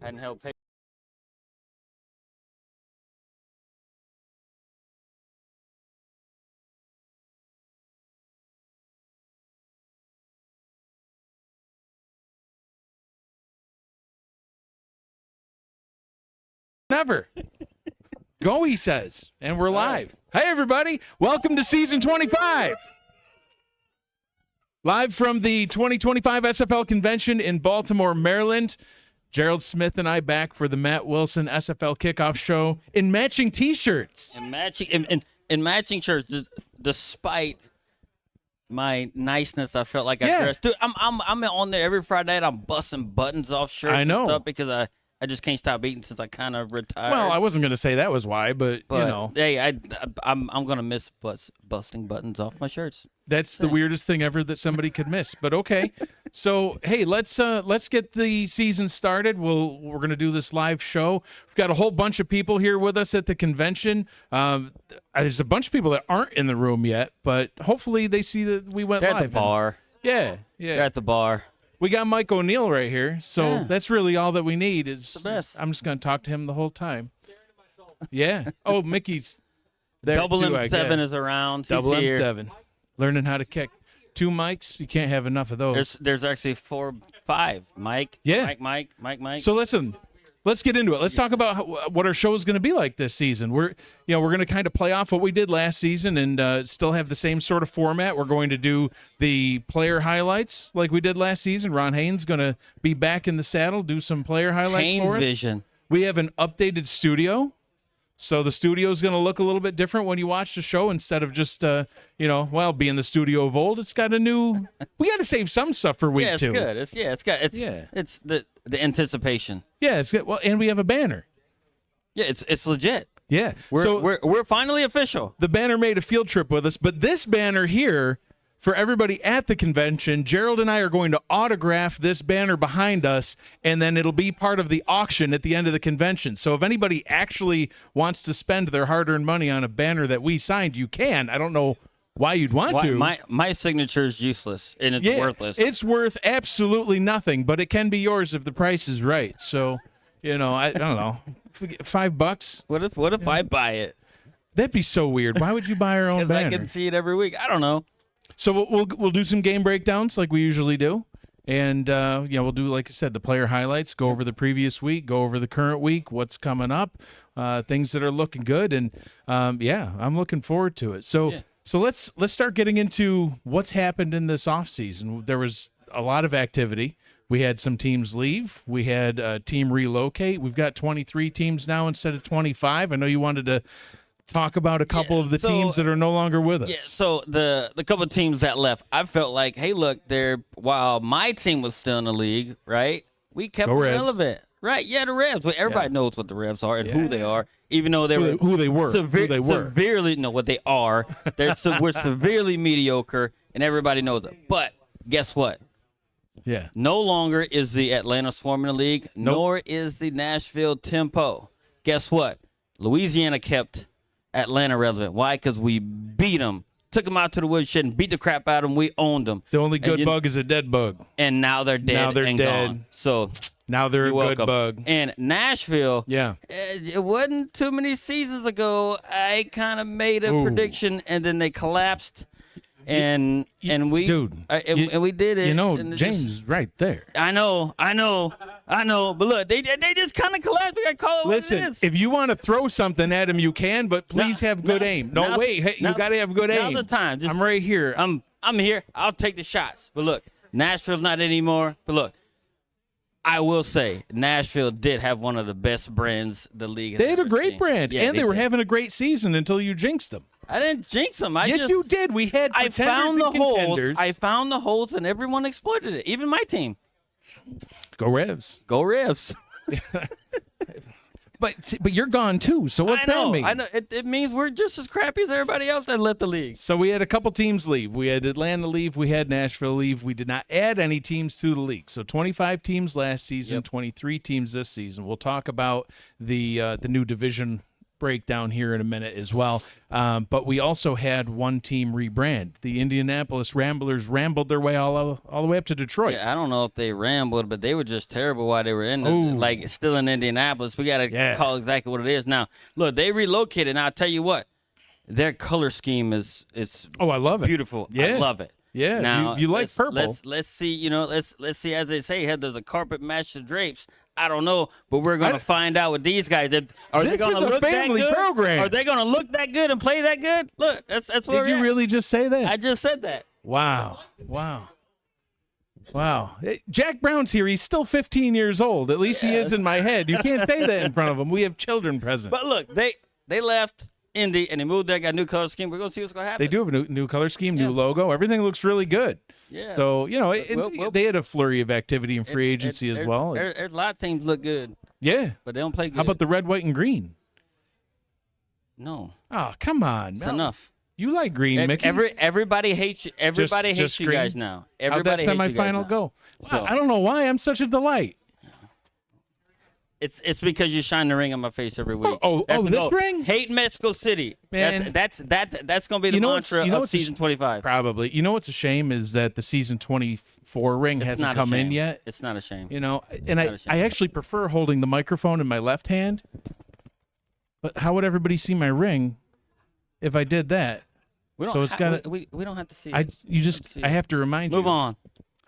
hadn't helped pay. Never. Go, he says. And we're live. Hey, everybody. Welcome to season 25. Live from the 2025 SFL convention in Baltimore, Maryland. Gerald Smith and I back for the Matt Willson SFL Kickoff show in matching T-shirts. And matching shirts, despite my niceness, I felt like I dressed. Dude, I'm on there every Friday night. I'm busting buttons off shirts and stuff because I just can't stop eating since I kind of retired. Well, I wasn't going to say that was why, but you know. Hey, I'm going to miss busting buttons off my shirts. That's the weirdest thing ever that somebody could miss, but okay. So, hey, let's get the season started. We're going to do this live show. We've got a whole bunch of people here with us at the convention. There's a bunch of people that aren't in the room yet, but hopefully they see that we went They're live. at the bar. Yeah. They're at the bar. We got Mike O'Neill right here, so that's really all that we need. Is the best. I'm just going to talk to him the whole time. Yeah. Oh, Mickey's there Double too, M7 is around. Double He's here. M7. Learning how to kick. 2 mics, you can't have enough of those. There's actually 5. Mike. Yeah. Mike. So listen, let's get into it. Let's talk about what our show is going to be like this season. We're going to kind of play off what we did last season and still have the same sort of format. We're going to do the player highlights like we did last season. Ron Haynes going to be back in the saddle, do some player highlights Haynes for us. Vision. We have an updated studio. So the studio is going to look a little bit different when you watch the show instead of just, being the studio of old. It's got a new. We got to save some stuff for week 2. It's good. It's the anticipation. Yeah, it's good. Well, and we have a banner. Yeah, it's legit. Yeah, We're finally official. The banner made a field trip with us, but this banner here for everybody at the convention, Gerald and I are going to autograph this banner behind us, and then it'll be part of the auction at the end of the convention. So if anybody actually wants to spend their hard-earned money on a banner that we signed, you can. I don't know why you'd want to. My signature is useless, and it's worthless. It's worth absolutely nothing, but it can be yours if the price is right. So, I don't know, $5. What if I buy it? That'd be so weird. Why would you buy our own banner? Because I can see it every week. I don't know. So we'll do some game breakdowns like we usually do, and we'll do, like I said, the player highlights. Go over the previous week, go over the current week, what's coming up, things that are looking good, and I'm looking forward to it. So let's start getting into what's happened in this off season. There was a lot of activity. We had some teams leave. We had a team relocate. We've got 23 teams now instead of 25. I know you wanted to talk about a couple of the teams that are no longer with us. Yeah, so the couple of teams that left, I felt like, hey, look, while my team was still in the league, right, we kept them relevant. Right, yeah, the Revs. Well, everybody knows what the Revs are and who they are, even though who they were. Severely know what they are. We're severely mediocre, and everybody knows it. But guess what? Yeah. No longer is the Atlanta Swarm in the league, nor is the Nashville Tempo. Guess what? Louisiana kept Atlanta relevant. Why? Because we beat them, took them out to the woodshed, and beat the crap out of them. We owned them. The only good bug is a dead bug. And now they're dead. Now they're and dead. Gone. So now they're a good bug. And Nashville, it wasn't too many seasons ago. I kind of made a prediction, and then they collapsed. And we did it. James is right there. I know. But look, they just kind of collapsed. We got to call it what it is. If you want to throw something at him, you can, but please have good aim. No, wait, hey, you got to have good aim. Now's the time. I'm right here. I'm here. I'll take the shots. But look, Nashville's not anymore. But look, I will say Nashville did have one of the best brands the league has They had a ever great seen. brand, and they were having a great season until you jinxed them. I didn't jinx them. Yes, you did. We had pretenders and contenders. I found the holes, and everyone exploited it. Even my team. Go Revs. Go Revs. But you're gone too. So what's that mean? I know. It means we're just as crappy as everybody else that left the league. So we had a couple teams leave. We had Atlanta leave. We had Nashville leave. We did not add any teams to the league. So 25 teams last season, 23 teams this season. We'll talk about the new division breakdown here in a minute as well. But we also had one team rebrand. The Indianapolis Ramblers rambled their way all the way up to Detroit. Yeah, I don't know if they rambled, but they were just terrible while they were still in Indianapolis. We got to call exactly what it is. Now, look, they relocated. Now, I'll tell you what, their color scheme is I love it. Beautiful. Yeah. I love it. Yeah, now, you like purple. Let's see, let's see, as they say, there's a carpet match the drapes. I don't know, but we're going to find out with these guys. Are they going to look that good? Program. Are they going to look that good and play that good? Look, that's what Did you really just say that? I just said that. Wow. Hey, Jack Brown's here. He's still 15 years old. At least he is in my head. You can't say that in front of him. We have children present. But look, they left Indy and they moved there, got a new color scheme. We're going to see what's going to happen. They do have a new color scheme, new logo. Everything looks really good. Yeah. So, they had a flurry of activity in free agency as well. There's a lot of teams look good. Yeah. But they don't play good. How about the red, white, and green? No. Oh, come on. It's enough. You like green, Mickey. Everybody hates you. Everybody hates you green? guys now. How'd that semifinal go? So, I don't know why I'm such a delight. It's because you shine the ring on my face every week. This ring? Hate Mexico City. Man. That's going to be the mantra of season 25. Probably. You know what's a shame is that the season 24 ring hasn't come in yet. It's not a shame. I actually prefer holding the microphone in my left hand. But how would everybody see my ring if I did that? We don't have to see it. I have to remind you. Move on.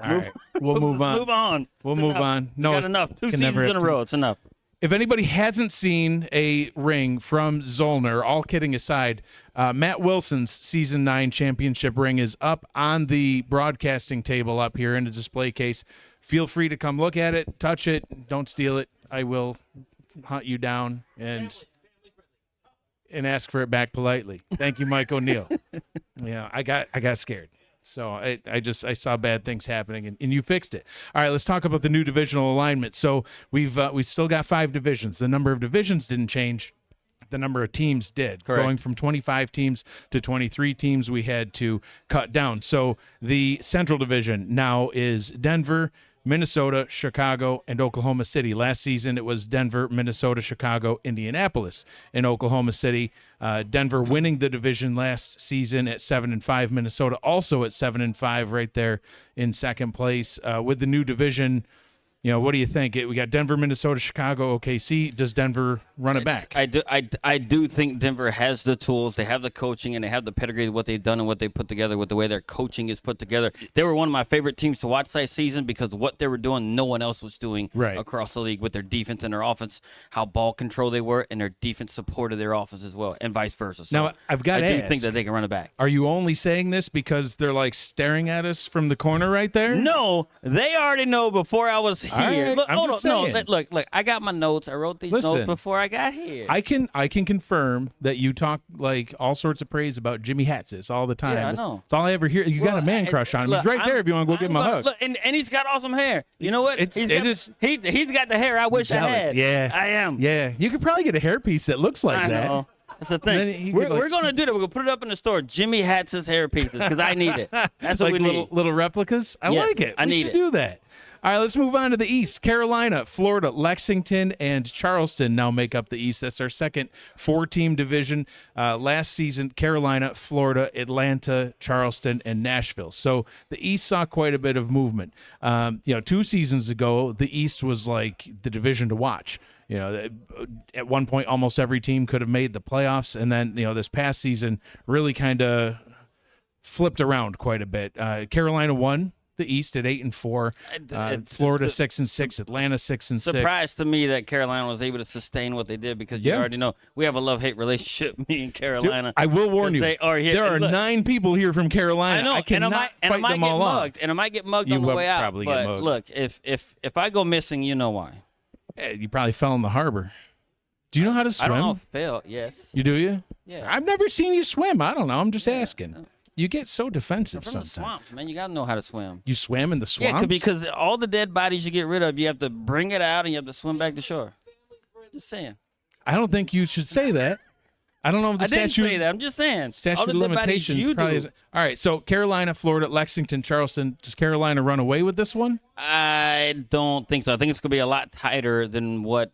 All right. We'll move on. Move on. We'll move on. No, got enough. 2 seasons in a row. It's enough. If anybody hasn't seen a ring from Zollner, all kidding aside, Matt Wilson's Season 9 championship ring is up on the broadcasting table up here in the display case. Feel free to come look at it, touch it. Don't steal it. I will hunt you down and ask for it back politely. Thank you, Mike O'Neill. Yeah, I got scared. So I saw bad things happening, and you fixed it. All right, let's talk about the new divisional alignment. So we've still got 5 divisions. The number of divisions didn't change. The number of teams did. Correct. Going from 25 teams to 23 teams, we had to cut down. So the Central Division now is Denver, Minnesota, Chicago, and Oklahoma City. Last season, it was Denver, Minnesota, Chicago, Indianapolis, and Oklahoma City. Denver winning the division last season at 7-5. Minnesota also at 7-5, right there in second place. With the new division, what do you think? We got Denver, Minnesota, Chicago, OKC. Does Denver run it back? I do think Denver has the tools. They have the coaching, and they have the pedigree of what they've done and what they put together with the way their coaching is put together. They were one of my favorite teams to watch last season because what they were doing, no one else was doing across the league with their defense and their offense, how ball control they were, and their defense supported their offense as well, and vice versa. So now, I've got to I ask, do think that they can run it back. Are you only saying this because they're like staring at us from the corner right there? No, they already know before I was here. Right, Look, I'm just saying. Look, I got my notes. I wrote these notes before I got here. I can confirm that you talk like all sorts of praise about Jimmy Hatsis all the time. Yeah, I know. It's all I ever hear. You got a man crush on him. He's right there if you want to go give him a hug. Look, and he's got awesome hair. You know what? He's got the hair I wish I had. Yeah, I am. Yeah, you could probably get a hairpiece that looks like that. I know. That's the thing. We're going to do that. We're going to put it up in the store. Jimmy Hatsis hair pieces because I need it. That's what we need. Little replicas. I like it. I need it. Do that. All right, let's move on to the East. Carolina, Florida, Lexington, and Charleston now make up the East. That's our second 4-team division. Last season, Carolina, Florida, Atlanta, Charleston, and Nashville. So the East saw quite a bit of movement. 2 seasons ago, the East was like the division to watch. At one point, almost every team could have made the playoffs. And then, this past season really kind of flipped around quite a bit. Carolina won the East at 8-4, Florida 6-6, Atlanta 6-6. Surprised to me that Carolina was able to sustain what they did because you already know we have a love-hate relationship, me and Carolina. Dude, I will warn you, there are 9 people here from Carolina. I know, I cannot fight them all off. And I might get mugged on the way out. But look, if I go missing, you know why. You probably fell in the harbor. Do you know how to swim? I don't know. Fell, yes. You do, you? Yeah. I've never seen you swim. I don't know. I'm just asking. You get so defensive sometimes. From the swamps, man. You got to know how to swim. You swam in the swamps? Yeah, because all the dead bodies you get rid of, you have to bring it out and you have to swim back to shore. Just saying. I don't think you should say that. I don't know if the statute. I didn't say that. I'm just saying. Statute of limitations probably isn't. All right, so Carolina, Florida, Lexington, Charleston. Does Carolina run away with this one? I don't think so. I think it's going to be a lot tighter than what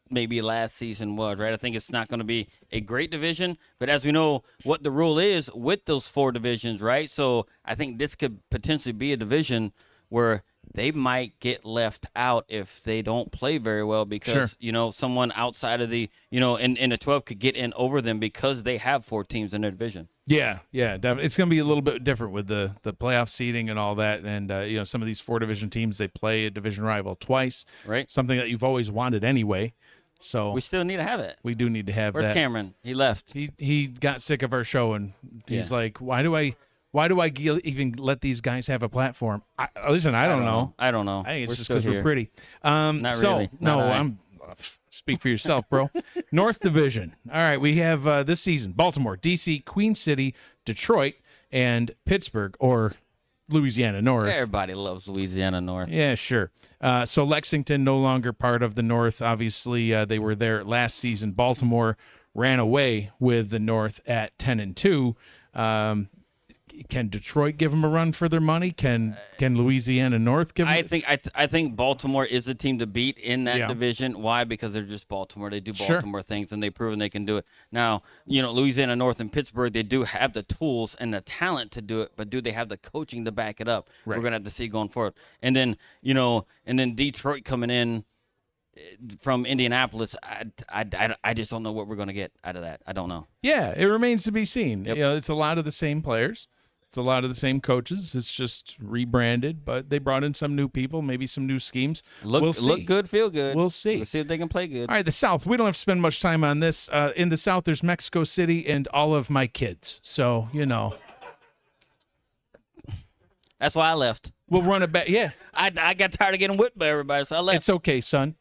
maybe last season was, right? I think it's not going to be a great division, but as we know what the rule is with those 4 divisions, right? So I think this could potentially be a division where they might get left out if they don't play very well because, someone outside of the, in the 12 could get in over them because they have 4 teams in their division. Yeah, definitely. It's going to be a little bit different with the playoff seeding and all that. And, some of these 4 division teams, they play a division rival twice. Right. Something that you've always wanted anyway. So we still need to have it. We do need to have Where's that. Where's Cameron? He left. He got sick of our show, and he's like, why do I even let these guys have a platform? Listen, I don't know. I don't know. I think it's We're just still because we're here. pretty. Not really. No, speak for yourself, bro. North Division. All right, we have this season Baltimore, D.C., Queen City, Detroit, and Pittsburgh, or Louisiana North. Everybody loves Louisiana North. Yeah, sure. So Lexington no longer part of the North. Obviously, they were there last season. Baltimore ran away with the North at 10-2. Can Detroit give them a run for their money? Can Louisiana North give them? I think Baltimore is the team to beat in that division. Why? Because they're just Baltimore. They do Baltimore things, and they've proven they can do it. Now, Louisiana North and Pittsburgh, they do have the tools and the talent to do it, but do they have the coaching to back it up? Right. We're gonna have to see going forward. And then Detroit coming in from Indianapolis, I just don't know what we're gonna get out of that. I don't know. Yeah, it remains to be seen. Yep. It's a lot of the same players. It's a lot of the same coaches. It's just rebranded, but they brought in some new people, maybe some new schemes. We'll see. Look good, feel good. We'll see. We'll see if they can play good. All right, the South. We don't have to spend much time on this. In the South, there's Mexico City and all of my kids. So, That's why I left. We'll run it back. Yeah. I got tired of getting whipped by everybody, so I left. It's okay, son.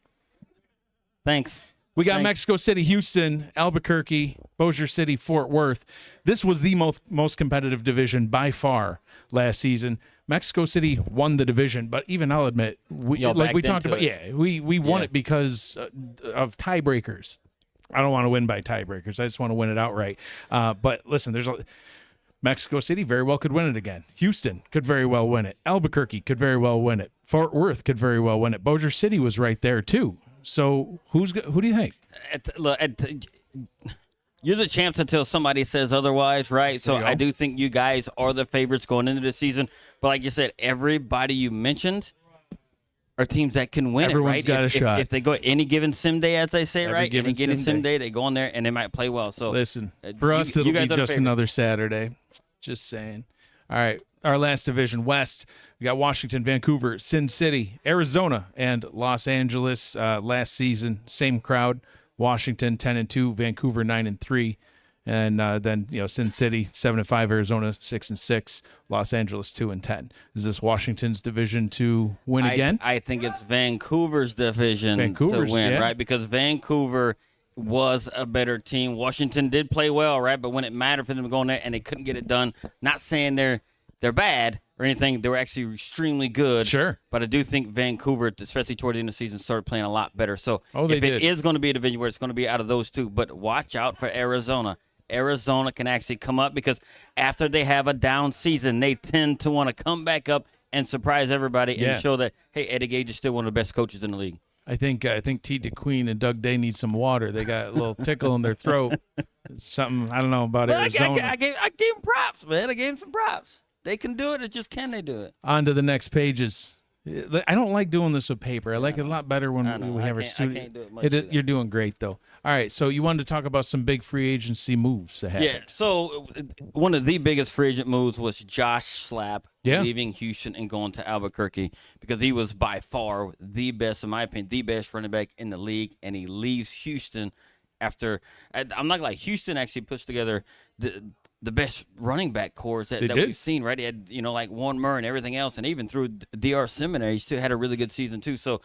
Thanks. We got Mexico City, Houston, Albuquerque, Bossier City, Fort Worth. This was the most competitive division by far last season. Mexico City won the division, but even I'll admit, we talked about, we won it because of tiebreakers. I don't want to win by tiebreakers. I just want to win it outright. But listen, Mexico City very well could win it again. Houston could very well win it. Albuquerque could very well win it. Fort Worth could very well win it. Bossier City was right there too. So who do you think? You're the champs until somebody says otherwise, right? So I do think you guys are the favorites going into the season. But like you said, everybody you mentioned are teams that can win Everyone's it, right? got a shot. If they go any given sim day, as they say, Any given sim day, they go in there and they might play well. So listen, for us, it'll be just another Saturday. Just saying. All right, our last division, West. We got Washington, Vancouver, Sin City, Arizona, and Los Angeles. Last season, same crowd. Washington 10-2, Vancouver 9-3, and then Sin City 7-5, Arizona 6-6, Los Angeles 2-10. Is this Washington's division to win again? I think it's Vancouver's division to win, right? Because Vancouver was a better team. Washington did play well, right? But when it mattered for them to go in there and they couldn't get it done, not saying they're bad or anything, they were actually extremely good. Sure. But I do think Vancouver, especially toward the end of the season, started playing a lot better. So it is going to be a division where it's going to be out of those two, but watch out for Arizona. Arizona can actually come up because after they have a down season, they tend to want to come back up and surprise everybody and show that, hey, Eddie Gage is still one of the best coaches in the league. I think T. DeQueen and Doug Day need some water. They got a little tickle in their throat. Something I don't know about Arizona. I gave them props, man. I gave them some props. They can do it. It's just can they do it? On to the next pages. I don't like doing this with paper. I like it a lot better when we have our studio. I can't do it much. You're doing great, though. All right, so you wanted to talk about some big free agency moves ahead. Yeah, so one of the biggest free agent moves was Josh Slapp leaving Houston and going to Albuquerque because he was by far the best, in my opinion, the best running back in the league, and he leaves Houston after – I'm not like Houston actually puts together the best running back cores that we've seen, right? He had, like Warren Murray and everything else, and even through DR Seminary, he still had a really good season too. So,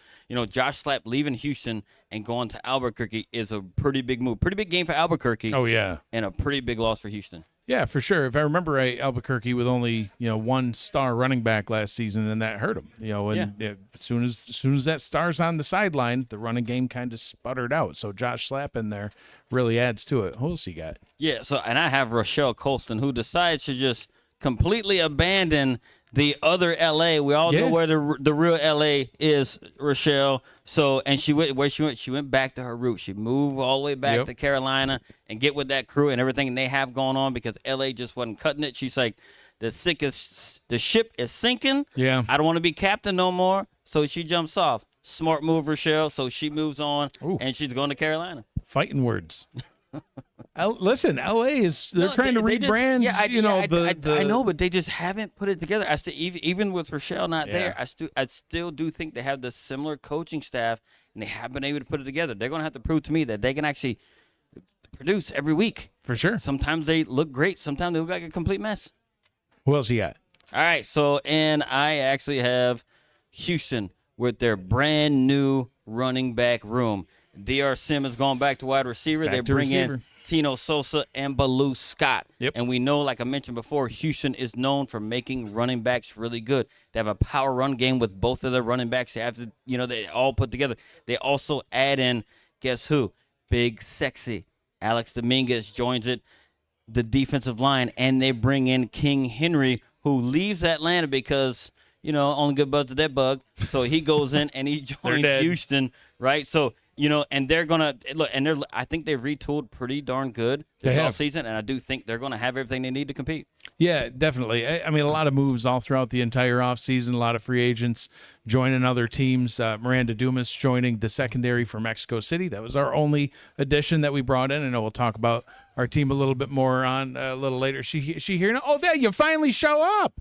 Josh Slapp leaving Houston and going to Albuquerque is a pretty big move. Pretty big game for Albuquerque. Oh, yeah. And a pretty big loss for Houston. Yeah, for sure. If I remember right, Albuquerque with only one star running back last season, and that hurt him. As soon as that star's on the sideline, the running game kind of sputtered out. So Josh Slapp in there really adds to it. Who else you got? Yeah. So and I have Rochelle Colston, who decides to just completely abandon the other LA. We all know where the real LA is, Rochelle. So, and she went She went back to her roots. She moved all the way back to Carolina and get with that crew and everything they have going on because LA just wasn't cutting it. She's like, the ship is sinking. Yeah. I don't want to be captain no more. So she jumps off. Smart move, Rochelle. So she moves on, and she's going to Carolina. Fighting words. Listen, LA they're trying to rebrand. I know, but they just haven't put it together. Even with Rochelle not there, I still do think they have the similar coaching staff, and they have been able to put it together. They're going to have to prove to me that they can actually produce every week. For sure. Sometimes they look great. Sometimes they look like a complete mess. Who else you got? All right, and I actually have Houston with their brand new running back room. D.R. Simmons going back to wide receiver. They bring in Tino Sosa and Baloo Scott. Yep. And we know, like I mentioned before, Houston is known for making running backs really good. They have a power run game with both of their running backs. They have to, they all put together. They also add in, guess who? Big, sexy Alex Dominguez joins it, the defensive line, and they bring in King Henry, who leaves Atlanta because, only good buzz to that bug. So he goes in and he joins Houston, right? So, and they're gonna look, and I think they've retooled pretty darn good this offseason, and I do think they're gonna have everything they need to compete. Yeah, definitely. I mean, a lot of moves all throughout the entire offseason, a lot of free agents joining other teams. Miranda Dumas joining the secondary for Mexico City. That was our only addition that we brought in. I know we'll talk about our team a little bit more on a little later. She here now? Oh, there you finally show up.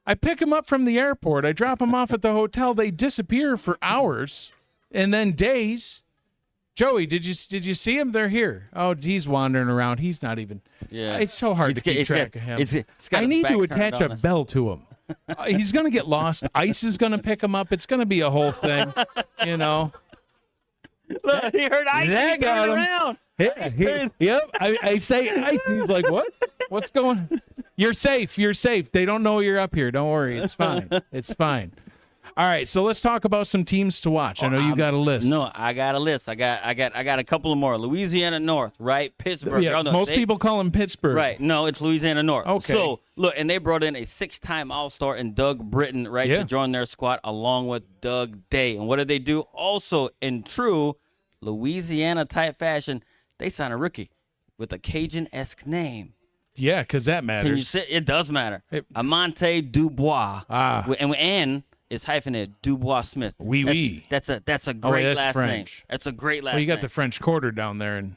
I pick them up from the airport. I drop them off at the hotel. They disappear for hours and then days. Joey, did you see him? They're here. Oh, he's wandering around. He's not even. Yeah, it's so hard to keep track of him. I need to attach a bell to him. He's gonna get lost. Ice is gonna pick him up. It's gonna be a whole thing. Look, he heard Ice. That got him. Around. Yep. I say Ice. He's like, what? What's going on? You're safe. You're safe. They don't know you're up here. Don't worry. It's fine. It's fine. All right, so let's talk about some teams to watch. I know you got a list. No, I got a list. I got a couple of more. Louisiana North, right? Pittsburgh. Yeah, most people call them Pittsburgh. Right. No, it's Louisiana North. Okay. So, look, and they brought in a 6-time All-Star in Doug Britton, right, to join their squad along with Doug Day. And what did they do? Also, in true Louisiana-type fashion, they signed a rookie with a Cajun-esque name. Yeah, because that matters. Can you say it does matter? Amante Dubois. And it's hyphenated Dubois Smith. Oui. That's a great last French name. That's a great last name. Well, you got the French Quarter down there in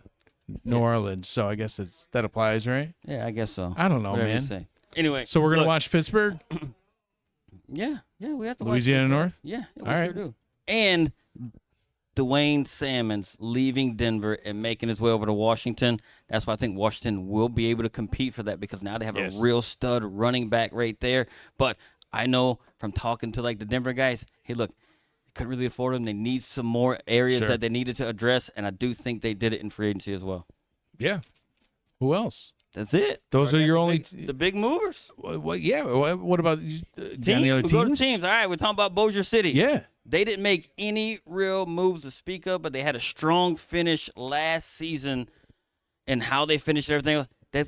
New Orleans, so I guess that applies, right? Yeah, I guess so. I don't know, Whatever man. you say. Anyway, so we're gonna watch Pittsburgh. Yeah, we have to Louisiana watch North. Yeah, we all right. sure do. And Dwayne Salmons leaving Denver and making his way over to Washington. That's why I think Washington will be able to compete for that because now they have a real stud running back right there. But I know from talking to the Denver guys, hey, look, they couldn't really afford them. They need some more areas that they needed to address, and I do think they did it in free agency as well. Yeah. Who else? That's it. Those are your only the big movers. Yeah. What about teams? Any other teams? Go to teams. All right, we're talking about Bossier City. Yeah. They didn't make any real moves to speak of, but they had a strong finish last season in how they finished everything. They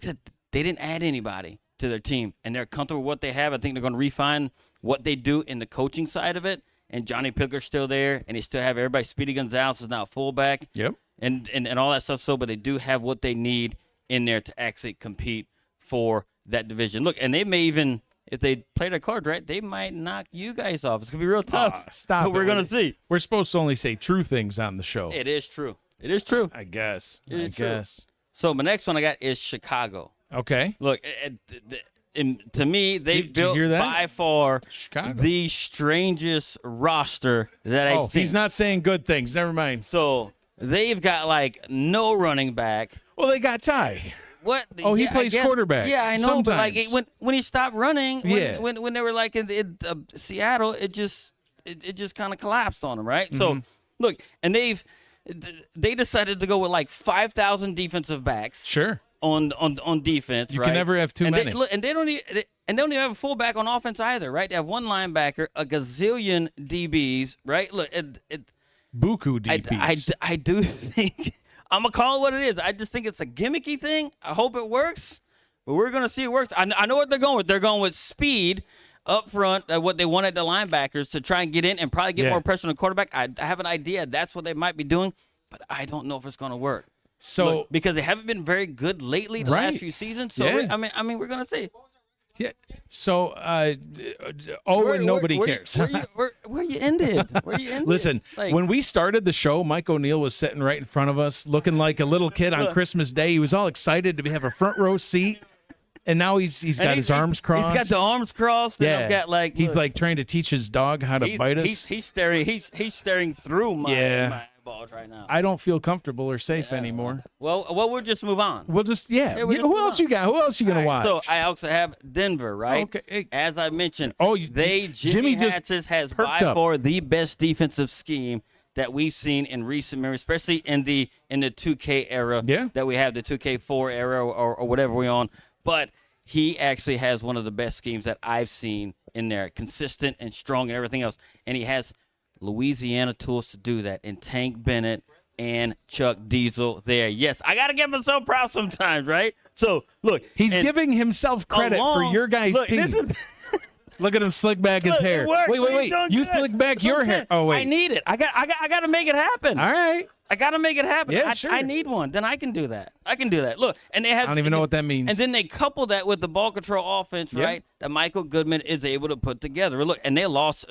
didn't add anybody to their team, and they're comfortable with what they have. I think they're going to refine what they do in the coaching side of it. And Johnny Pilger's still there, and they still have everybody. Speedy Gonzalez is now fullback. Yep. And all that stuff. So, but they do have what they need in there to actually compete for that division. Look, and they may even, if they play their cards right, they might knock you guys off. It's going to be real tough. Stop but we're going to see. We're supposed to only say true things on the show. It is true. It is true. I guess. I guess. So my next one I got is Chicago. Okay. Look, to me, they built by far the strangest roster that I've seen. He's not saying good things. Never mind. So they've got no running back. Well, they got Ty. What? He plays quarterback. Yeah, I know. Sometimes. But when he stopped running, when they were in Seattle, it just kind of collapsed on him, right? Mm-hmm. So look, and they decided to go with 5,000 defensive backs. Sure. On defense, you right? can never have too many. And they don't even have a fullback on offense either, right? They have one linebacker, a gazillion DBs, right? Look, buku DBs. I do think I'm gonna call it what it is. I just think it's a gimmicky thing. I hope it works, but we're gonna see it works. I know what they're going with. They're going with speed, up front, what they wanted the linebackers to try and get in and probably get more pressure on the quarterback. I have an idea that's what they might be doing, but I don't know if it's going to work. So Look, because they haven't been very good lately the last few seasons. So I mean, we're going to see. Yeah. So, nobody cares. Where you ended? Where you ended? Listen, when we started the show, Mike O'Neill was sitting right in front of us, looking like a little kid on Christmas Day. He was all excited to have a front row seat, and now he's got his arms crossed. He's got the arms crossed. Yeah. And got he's like trying to teach his dog how to bite us. He's staring through my eyeballs right now. I don't feel comfortable or safe anymore. Well, we'll just move on. We'll just who else you got? Who else you gonna watch? So I also have Denver, right? Okay. Hey. As I mentioned, Jimmy Hatches has by far the best defensive scheme that we've seen in recent memory, especially in the 2K era that we have, the 2K4 era or whatever we're on. But he actually has one of the best schemes that I've seen in there, consistent and strong and everything else. And he has Louisiana tools to do that, and Tank Bennett and Chuck Diesel there. Yes, I got to give myself props sometimes, right? So, look. He's giving himself credit for your guys' team. Look at him slick back his hair. Wait. You slick back your hair. Oh, wait. I need it. I got to make it happen. All right. I got to make it happen. Yeah, sure. I need one. Then I can do that. Look, and they have. I don't even know what that means. And then they couple that with the ball control offense, right? That Michael Goodman is able to put together. Look, and they lost,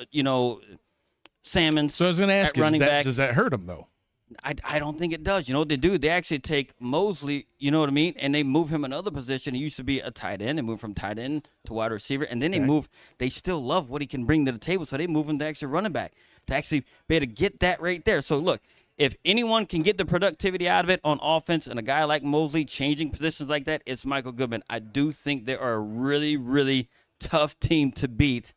Salmons. So I was going to ask you, does that hurt him, though? I don't think it does. You know what they do? They actually take Mosley, you know what I mean, and they move him another position. He used to be a tight end. They move from tight end to wide receiver, and then they still love what he can bring to the table, so they move him to actually running back to actually be able to get that right there. So, look, if anyone can get the productivity out of it on offense and a guy like Mosley changing positions like that, it's Michael Goodman. I do think they are a really, really tough team to beat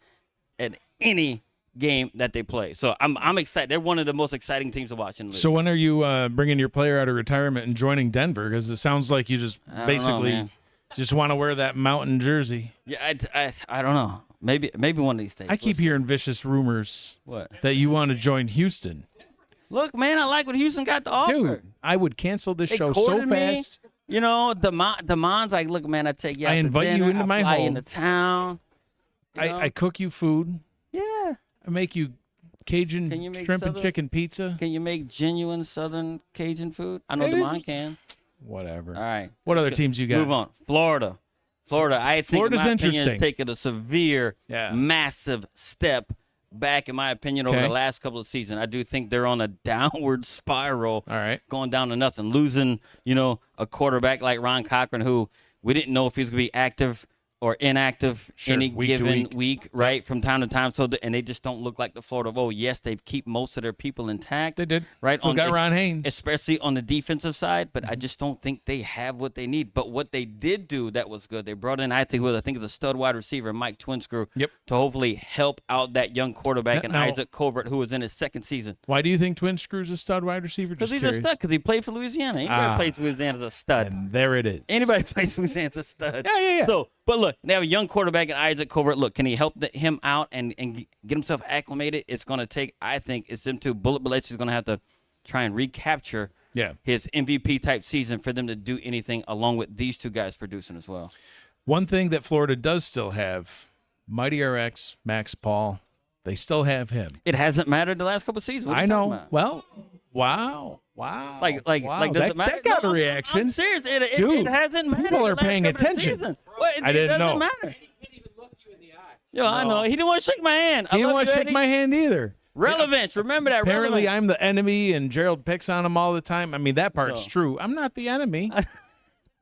at any game that they play. So I'm excited. They're one of the most exciting teams to watch in the league. So when are you bringing your player out of retirement and joining Denver? Because it sounds like you just basically just want to wear that mountain jersey. Yeah, I don't know. Maybe one of these days. I keep hearing vicious rumors that you want to join Houston. Look, man, I like what Houston got to offer. Dude, I would cancel this show so fast. You know, Damon's like, look, man, I take you out to dinner. I invite you into my home. I fly into town. I cook you food. Yeah. I make you Cajun shrimp and chicken pizza. Can you make genuine Southern Cajun food? I know Damon can. Whatever. All right. What other teams you got? Move on. Florida, I think, Florida's in my opinion, interesting. has taken a severe, massive step back, in my opinion, over the last couple of seasons. I do think they're on a downward spiral. All right. Going down to nothing. Losing, a quarterback like Ron Cochran, who we didn't know if he was going to be active or inactive any given week, right, from time to time. So and they just don't look like the Florida of old. Yes, they keep most of their people intact. They did. Right. Still got Ron Haynes. Especially on the defensive side, but I just don't think they have what they need. But what they did do that was good, they brought in, I think is a stud wide receiver, Mike Twinscrew, to hopefully help out that young quarterback and Isaac Covert, who was in his second season. Why do you think Twinscrew's a stud wide receiver? Because he's a stud, because he played for Louisiana. Anybody plays for Louisiana is a stud. And there it is. Anybody plays for Louisiana is a stud. Yeah. So, but look, they have a young quarterback in Isaac Covert. Look, can he help him out and get himself acclimated? It's going to take, I think, it's them two. Bullet Bilet's going to have to try and recapture his MVP-type season for them to do anything along with these two guys producing as well. One thing that Florida does still have, Mighty RX, Max Paul, they still have him. It hasn't mattered the last couple of seasons. I know. Well, wow. Like, does it matter? That got a reaction. I'm serious. It hasn't mattered. People are paying attention. I didn't know. It doesn't matter. Yo, I know. He didn't want to shake my hand. He didn't want to shake my hand either. Relevance. Remember that. Apparently, I'm the enemy, and Gerald picks on him all the time. I mean, that part's true. I'm not the enemy.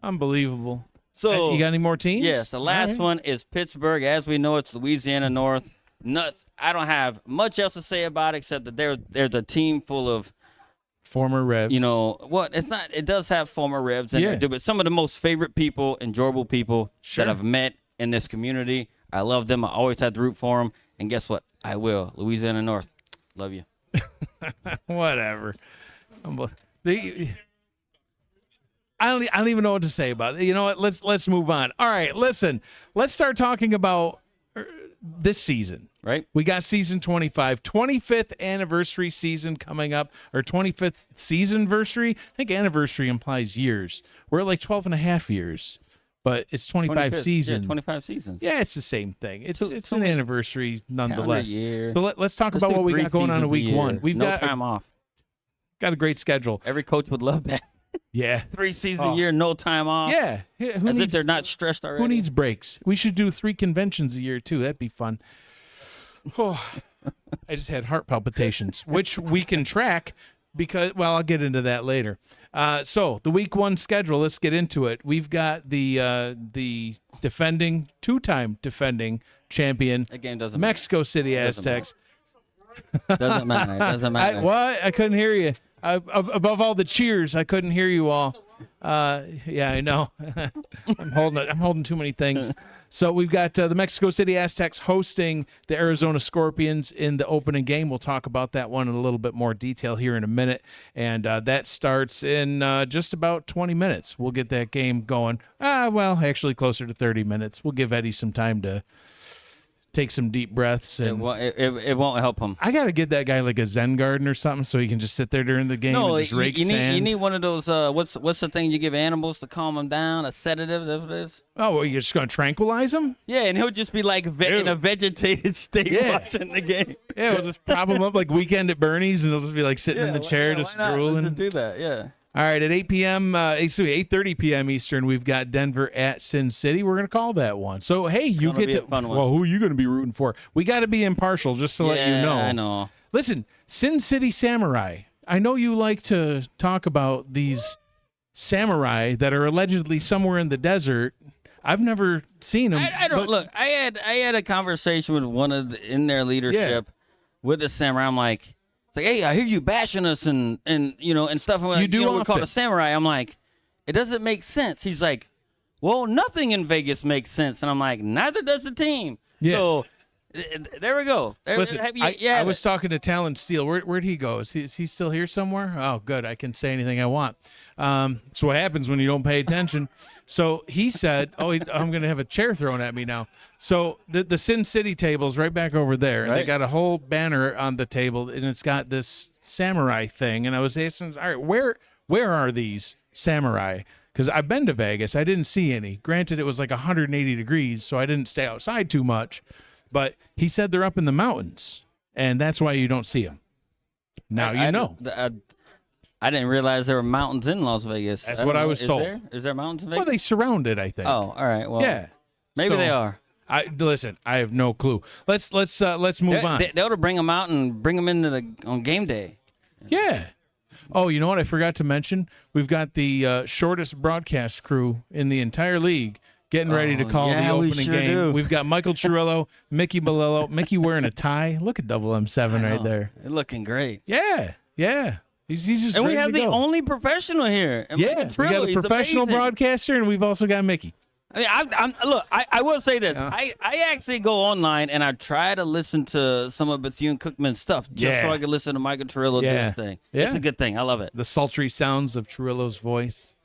Unbelievable. So you got any more teams? Yes. The last one is Pittsburgh. As we know, it's Louisiana North. Nuts. I don't have much else to say about it except that there's a team full of former Revs. It's not. It does have former Revs in there, but some of the most favorite people, enjoyable people that I've met in this community. I love them. I always have to root for them. And guess what? I will. Louisiana North. Love you. Whatever. I don't even know what to say about it. You know what? Let's move on. All right, listen. Let's start talking about this season. Right. We got season 25, 25th anniversary season coming up, or 25th season-versary. I think anniversary implies years. We're at like 12 and a half years. but it's 25 25th. seasons. Yeah, 25 seasons. Yeah, it's the same thing. It's Two- it's two an months. anniversary nonetheless. year. So let's talk Let's about do what we 3 got going on in seasons a week year. one. We've no got time off. a great schedule. Every coach would love that. Yeah. 3 seasons Oh. a year, no time off. Yeah. Who As if needs they're not stressed already. who needs breaks? We should do 3 conventions a year too. That'd be fun. Oh, I just had heart palpitations, which we can track because, well, I'll get into that later. So the week 1 schedule, let's get into it. We've got the defending, 2-time defending champion, That game doesn't Mexico City Doesn't Aztecs. matter. Doesn't matter. It doesn't matter. What? I couldn't hear you. Above all the cheers, I couldn't hear you all. Yeah, I know. I'm holding too many things. So we've got the Mexico City Aztecs hosting the Arizona Scorpions in the opening game. We'll talk about that one in a little bit more detail here in a minute. And that starts in just about 20 minutes. We'll get that game going. Well, actually closer to 30 minutes. We'll give Eddie some time to take some deep breaths. And It won't help him. I got to get that guy like a Zen garden or something so he can just sit there during the game and just rake sand. You need one of those, what's the thing you give animals to calm them down? A sedative, that's what it is? Oh, well, you're just going to tranquilize him? Yeah, and he'll just be like in a vegetated state watching the game. Yeah, we'll just prop him up like Weekend at Bernie's, and he'll just be like sitting in the chair just why not? drooling. Let's do that, yeah. All right, at 8:30 p.m. Eastern, we've got Denver at Sin City. We're going to call that one. So, hey, you gonna get be to. a fun one. Well, who are you going to be rooting for? We got to be impartial just to let you know. I know. Listen, Sin City Samurai. I know you like to talk about these samurai that are allegedly somewhere in the desert. I've never seen them. I don't look. I had a conversation with one of in their leadership with the samurai. I'm like, it's like, hey, I hear you bashing us and stuff. You do we're called often. a samurai. I'm like, it doesn't make sense. He's like, well, nothing in Vegas makes sense, and I'm like, neither does the team. Yeah. So there we go. Listen, I was talking to Talon Steele. Where'd he go? Is he still here somewhere? Oh, good. I can say anything I want. That's what happens when you don't pay attention. So he said, I'm going to have a chair thrown at me now. So the Sin City table's right back over there. And they Right. got a whole banner on the table, and it's got this samurai thing. And I was asking, all right, where are these samurai? Because I've been to Vegas. I didn't see any. Granted, it was like 180 degrees, so I didn't stay outside too much. But he said they're up in the mountains, and that's why you don't see them. Now you know. I didn't realize there were mountains in Las Vegas. That's what I was told. Is there mountains in Vegas? Well, they surround it, I think. Oh, all right. Well, Yeah. maybe So, they are. Listen, I have no clue. Let's move on. They ought to bring them out and bring them into on game day. Yeah. Oh, you know what I forgot to mention? We've got the shortest broadcast crew in the entire league getting ready to call the we opening sure game. do. We've got Michael Churillo, Mickey Malillo, Mickey wearing a tie. Look at double M7 right there. They're looking great. Yeah. He's just And we ready have to the go. only professional here. And Yeah, Michael we got Trillo, a he's professional amazing. broadcaster, and we've also got Mickey. I mean, I will say this. I actually go online and I try to listen to some of Bethune Cookman's stuff just so I can listen to Michael Trillo do his thing. Yeah. It's a good thing. I love it. The sultry sounds of Truillo's voice.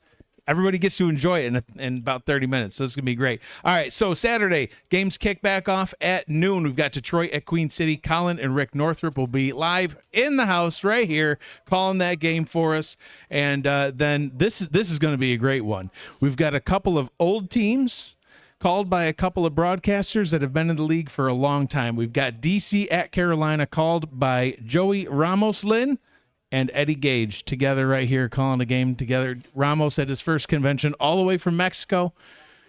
Everybody gets to enjoy it in about 30 minutes, so it's going to be great. All right, so Saturday, games kick back off at noon. We've got Detroit at Queen City. Colin and Rick Northrup will be live in the house right here calling that game for us. And then this is going to be a great one. We've got a couple of old teams called by a couple of broadcasters that have been in the league for a long time. We've got DC at Carolina called by Joey Ramos-Lynn and Eddie Gage together right here calling a game together. Ramos at his first convention all the way from Mexico.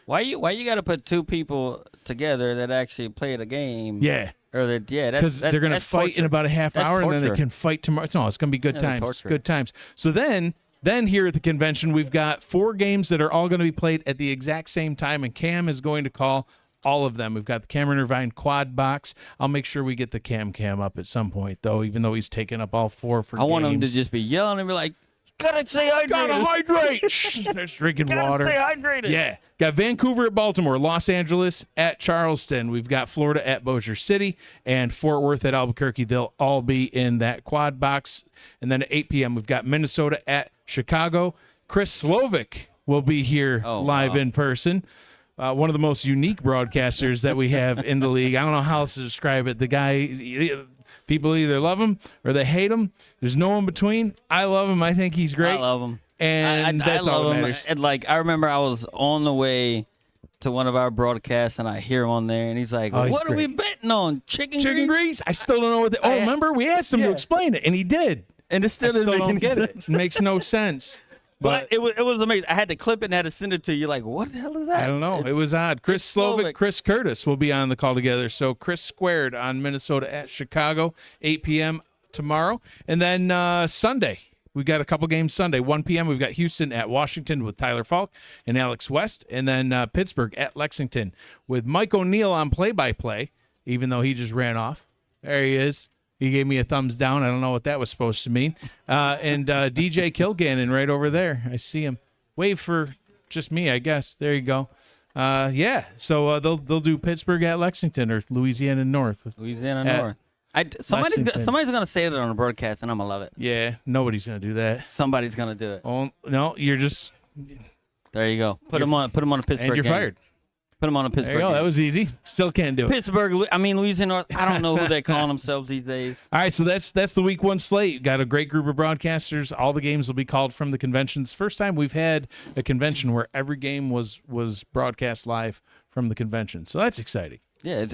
Why you got to put two people together that actually played a game? Yeah. Because they're going to fight torture. in about a half That's hour, and then they torture. can fight tomorrow. No, it's going to be good Yeah, times. torture. Good times. So then here at the convention, we've got 4 games that are all going to be played at the exact same time, and Cam is going to call all of them. We've got the Cameron Irvine quad box. I'll make sure we get the Cam up at some point, though, even though he's taking up all 4 for I want him to games. just be yelling and be like, gotta stay hydrated. Gotta hydrate. Shh, there's drinking water. Stay hydrated. Yeah. Got Vancouver at Baltimore, Los Angeles at Charleston. We've got Florida at Bossier City and Fort Worth at Albuquerque. They'll all be in that quad box. And then at 8 p.m., we've got Minnesota at Chicago. Chris Slovic will be here live in person. One of the most unique broadcasters that we have in the league. I don't know how else to describe it. The guy, people either love him or they hate him. There's no in between. I love him. I think he's great. I love him. And I that's love all that him. matters. And like I remember I was on the way to one of our broadcasts, and I hear him on there, and he's like, he's "What are we great. betting on? Chicken Chicken grease? I still don't know what. Remember we asked him to explain it, and he did. And it still I still doesn't don't make get any it. sense. It makes no sense. But it was amazing. I had to clip it and had to send it to you. Like, what the hell is that? I don't know. It was odd. Chris it's Slovic, Slovic. Chris Curtis will be on the call together. So Chris squared on Minnesota at Chicago, 8 p.m. tomorrow. And then Sunday, we got a couple games Sunday. 1 p.m. we've got Houston at Washington with Tyler Falk and Alex West. And then Pittsburgh at Lexington with Mike O'Neill on play-by-play, even though he just ran off. There he is. He gave me a thumbs down. I don't know what that was supposed to mean. And DJ Kilgannon right over there. I see him. Wave for just me, I guess. There you go. Yeah. So they'll do Pittsburgh at Lexington or Louisiana North. Louisiana At North. Somebody's gonna say that on the broadcast, and I'm gonna love it. Yeah. Nobody's gonna do that. Somebody's gonna do it. Oh no, you're just There you go. Put him on a Pittsburgh and you're game. fired. Put him on a There Pittsburgh you go. game. That was easy. Still can't do it. Pittsburgh. Louisiana North. I don't know who they're calling themselves these days. All right, so that's the week one slate. Got a great group of broadcasters. All the games will be called from the conventions. First time we've had a convention where every game was broadcast live from the convention. So that's exciting. Yeah,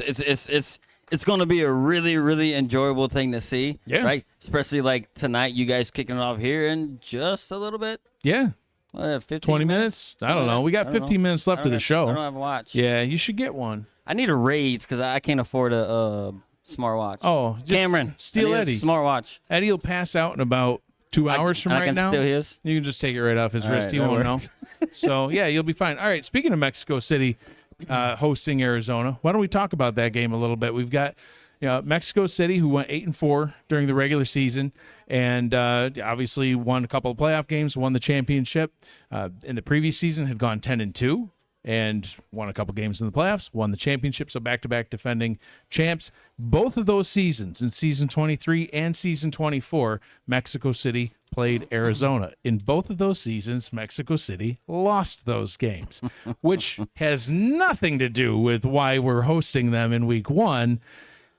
it's going to be a really, really enjoyable thing to see. Yeah. Right. Especially like tonight, you guys kicking it off here in just a little bit. Yeah. 15 20 minutes? I don't know. We got 15 minutes left of the I show. don't have a watch. Yeah, you should get one. I need a Raids because I can't afford a smartwatch. Oh, just Cameron, steal I need a Eddie's. Smartwatch. Eddie will pass out in about 2 hours from and right I can now. steal his. You can just take it right off his All wrist. right, He that won't know. works. So, yeah, you'll be fine. All right, speaking of Mexico City hosting Arizona, why don't we talk about that game a little bit? We've got Mexico City, who went 8-4 during the regular season, and obviously won a couple of playoff games, won the championship. In the previous season, had gone 10-2 and won a couple games in the playoffs, won the championship. So back-to-back defending champs. Both of those seasons, in season 23 and season 24, Mexico City played Arizona. In both of those seasons, Mexico City lost those games, which has nothing to do with why we're hosting them in week one.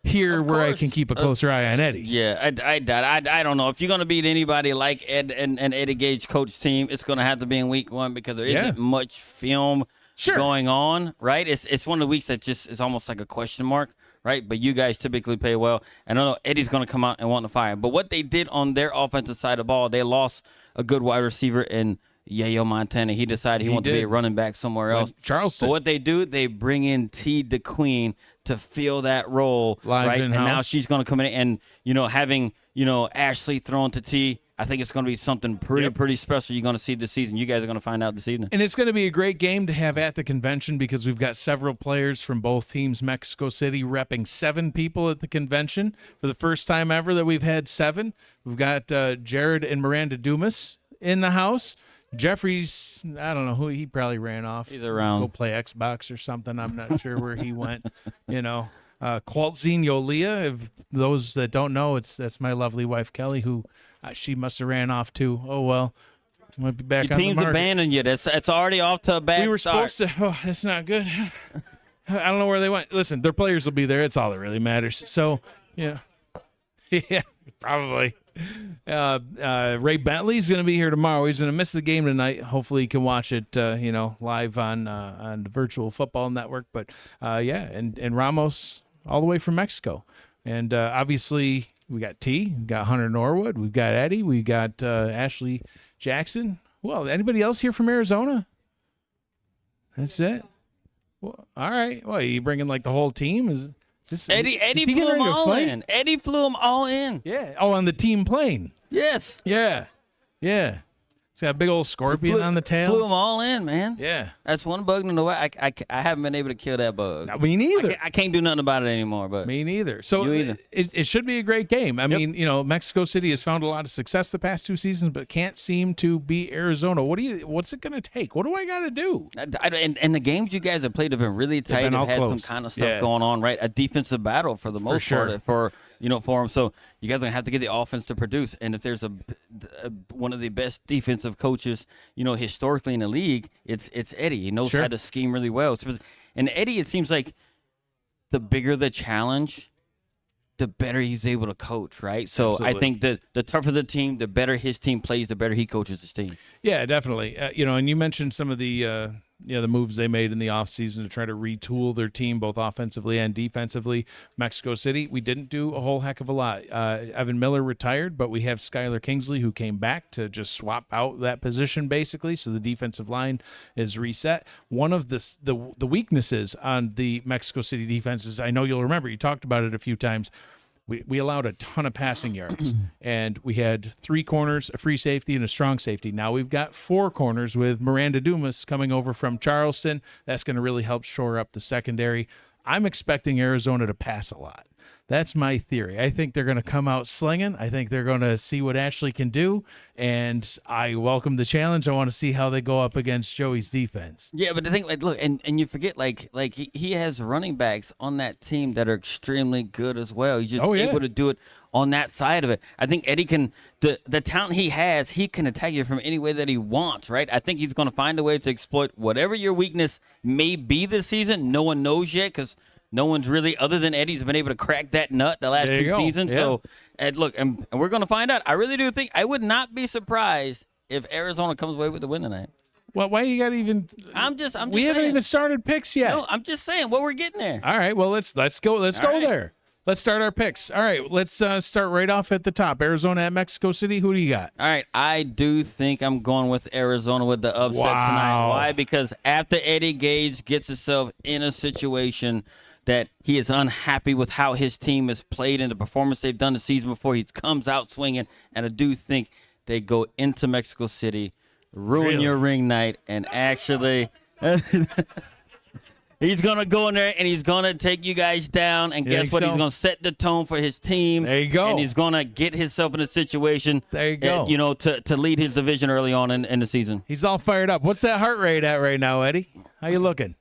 Here, where I can keep a closer eye on Eddie. Yeah, I don't know. If you're going to beat anybody like Ed and Eddie Gage coach team, it's going to have to be in week one because there isn't much film going on, right? It's one of the weeks that just is almost like a question mark, right? But you guys typically play well. And I know Eddie's going to come out and want to fire. But what they did on their offensive side of the ball, they lost a good wide receiver in Yayo Montana. He decided he wanted to be a running back somewhere else. Charleston. But what they do, they bring in T. DeQueen to fill that role, Live right? in-house. And now she's going to come in and, having, Ashley thrown to T, I think it's going to be something pretty special you're going to see this season. You guys are going to find out this evening. And it's going to be a great game to have at the convention because we've got several players from both teams. Mexico City repping 7 people at the convention for the first time ever that we've had 7. We've got Jared and Miranda Dumas in the house. Jeffrey's, I don't know who, he probably ran off. He's around. Go play Xbox or something. I'm not sure where he went. Qualtzine Yolia, if those that don't know, that's my lovely wife Kelly, who she must have ran off too. Oh well, might be back Your on the team's market. abandoning you. It's already off to a bad We were start. supposed to. Oh, that's not good. I don't know where they went. Listen, their players will be there. It's all that really matters. So, yeah, probably. Ray Bentley's going to be here tomorrow. He's going to miss the game tonight. Hopefully, he can watch it, live on the Virtual Football Network. But and Ramos all the way from Mexico, and obviously we got T, we got Hunter Norwood, we've got Eddie, we got Ashley Jackson. Well, anybody else here from Arizona? That's it. Well, all right. Well, you bringing like the whole team? Is this Eddie is he flew getting them ready to all fight? in. Eddie flew them all in. Yeah. Oh, on the team plane. Yes. Yeah. Yeah. It's got a big old scorpion on the tail. Flew them all in, man. Yeah. That's one bug in the way. I haven't been able to kill that bug. Me neither. I can't do nothing about it anymore. But Me neither. So You either. it should be a great game. I mean, Mexico City has found a lot of success the past 2 seasons, but can't seem to beat Arizona. What's it going to take? What do I got to do? And the games you guys have played have been really tight. been all Have had close. some kind of stuff Yeah. going on, right? A defensive battle for the most sure. part for them. So you guys are gonna have to get the offense to produce. And if there's one of the best defensive coaches, historically in the league, it's Eddie. He knows how to scheme really well. And Eddie, it seems like the bigger the challenge, the better he's able to coach, right? So Absolutely. I think the tougher the team, the better his team plays, the better he coaches his team. Yeah, definitely. And you mentioned some of the the moves they made in the offseason to try to retool their team both offensively and defensively. Mexico City, we didn't do a whole heck of a lot. Evan Miller retired, but we have Skylar Kingsley who came back to just swap out that position basically, so the defensive line is reset. One of the weaknesses on the Mexico City defense is, I know you'll remember, you talked about it a few times, we allowed a ton of passing yards, and we had 3 corners, a free safety, and a strong safety. Now we've got 4 corners with Miranda Dumas coming over from Charleston. That's going to really help shore up the secondary. I'm expecting Arizona to pass a lot. That's my theory. I think they're going to come out slinging. I think they're going to see what Ashley can do, and I welcome the challenge. I want to see how they go up against Joey's defense. Yeah, but the thing, look, and you forget, he has running backs on that team that are extremely good as well. He's just able to do it on that side of it. I think Eddie can, the talent he has, he can attack you from any way that he wants, right? I think he's going to find a way to exploit whatever your weakness may be this season. No one knows yet because no one's really, other than Eddie's, been able to crack that nut the last 2 seasons. Yeah. So, look, and we're going to find out. I really do think, I would not be surprised if Arizona comes away with the win tonight. Well, why you got to even? I'm just. We haven't even started picks yet. No, I'm just saying what we're getting there. All right. Well, let's go. Let's go there. Let's start our picks. All right. Let's start right off at the top. Arizona at Mexico City. Who do you got? All right. I do think I'm going with Arizona with the upset tonight. Why? Because after Eddie Gage gets himself in a situation that he is unhappy with how his team has played and the performance they've done the season before, he comes out swinging, and I do think they go into Mexico City, ruin your ring night, and actually he's going to go in there and he's going to take you guys down, and guess what? He's going to set the tone for his team. There you go. And he's going to get himself in a situation there you go. To lead his division early on in the season. He's all fired up. What's that heart rate at right now, Eddie? How you looking?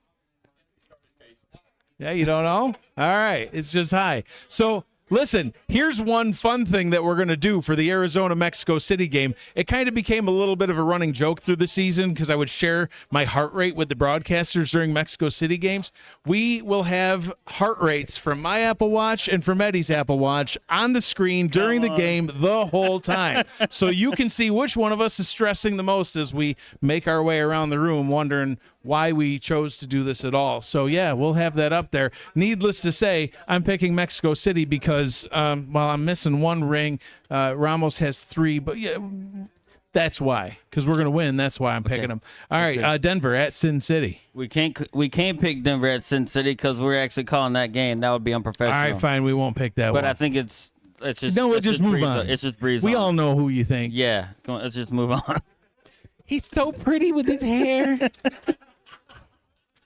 Yeah, you don't know? All right. It's just high. So, listen, here's one fun thing that we're going to do for the Arizona-Mexico City game. It kind of became a little bit of a running joke through the season because I would share my heart rate with the broadcasters during Mexico City games. We will have heart rates from my Apple Watch and from Eddie's Apple Watch on the screen during the game the whole time. So you can see which one of us is stressing the most as we make our way around the room wondering why we chose to do this at all. So, yeah, we'll have that up there. Needless to say, I'm picking Mexico City because, while I'm missing 1 ring, Ramos has 3. But, yeah, that's why. Because we're going to win. That's why I'm picking them. All right, Denver at Sin City. We can't pick Denver at Sin City because we're actually calling that game. That would be unprofessional. All right, fine. We won't pick that one. But I think it's just... No, we'll just move on. It's just breeze We on. all know who you think. Yeah. Come on, let's just move on. He's so pretty with his hair.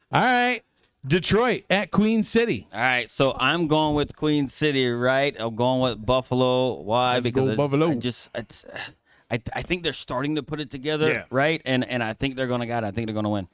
All right, Detroit at Queen City. All right, so I'm going with Queen City, right? I'm going with Buffalo. Why? Let's because go Buffalo. I think they're starting to put it together, right? And I think they're gonna I think they're gonna win.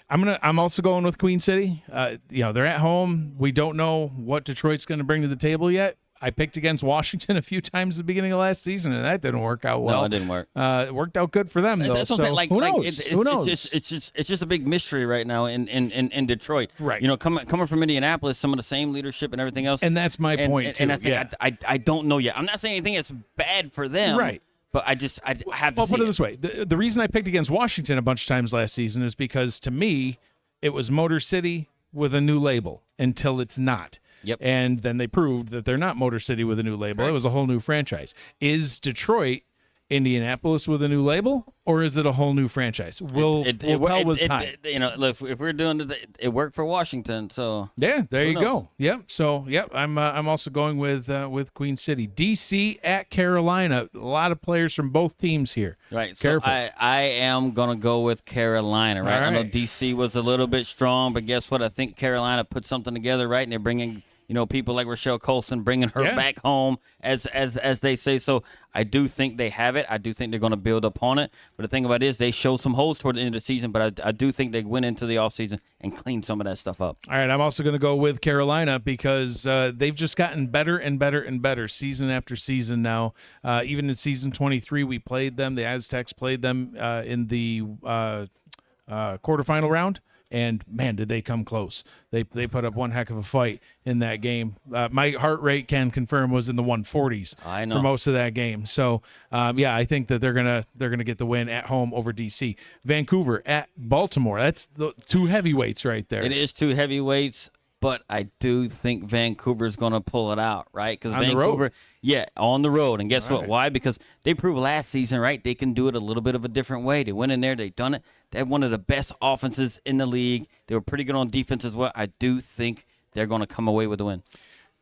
I'm also going with Queen City. They're at home. We don't know what Detroit's going to bring to the table yet. I picked against Washington a few times at the beginning of last season, and that didn't work out well. No, it didn't work. It worked out good for them, though. That's what I'm saying. Who knows? Who knows? It's just a big mystery right now in Detroit. Right. Coming from Indianapolis, some of the same leadership and everything else. And that's my point, too. And I think I don't know yet. I'm not saying anything that's bad for them. Right. But I have to see Well, put it this way. The reason I picked against Washington a bunch of times last season is because, to me, it was Motor City with a new label until it's not. Yep. And then they proved that they're not Motor City with a new label. Correct. It was a whole new franchise. Is Detroit Indianapolis with a new label, or is it a whole new franchise? We'll tell with time. Look, if we're doing it worked for Washington, so yeah, there you go. Yep. So I'm also going with Queen City. DC at Carolina. A lot of players from both teams here. Right. Careful. So I am gonna go with Carolina. Right. I know DC was a little bit strong, but guess what? I think Carolina put something together, right, and they're bringing people like Rochelle Colson, bringing her back home, as they say. So I do think they have it. I do think they're going to build upon it. But the thing about it is they showed some holes toward the end of the season, but I do think they went into the offseason and cleaned some of that stuff up. All right, I'm also going to go with Carolina because they've just gotten better and better and better season after season now. Even in season 23, we played them. The Aztecs played them in the quarterfinal round. And man, did they come close. They put up one heck of a fight in that game. My heart rate, can confirm, was in the 140s I know. for most of that game. So yeah, I think that they're gonna get the win at home over DC. Vancouver at Baltimore. That's the two heavyweights right there. It is two heavyweights, but I do think Vancouver's going to pull it out, right? Because Vancouver, yeah, on the road. And guess what? Why? Because they proved last season, right? They can do it a little bit of a different way. They went in there, they done it. They had one of the best offenses in the league. They were pretty good on defense as well. I do think they're going to come away with the win.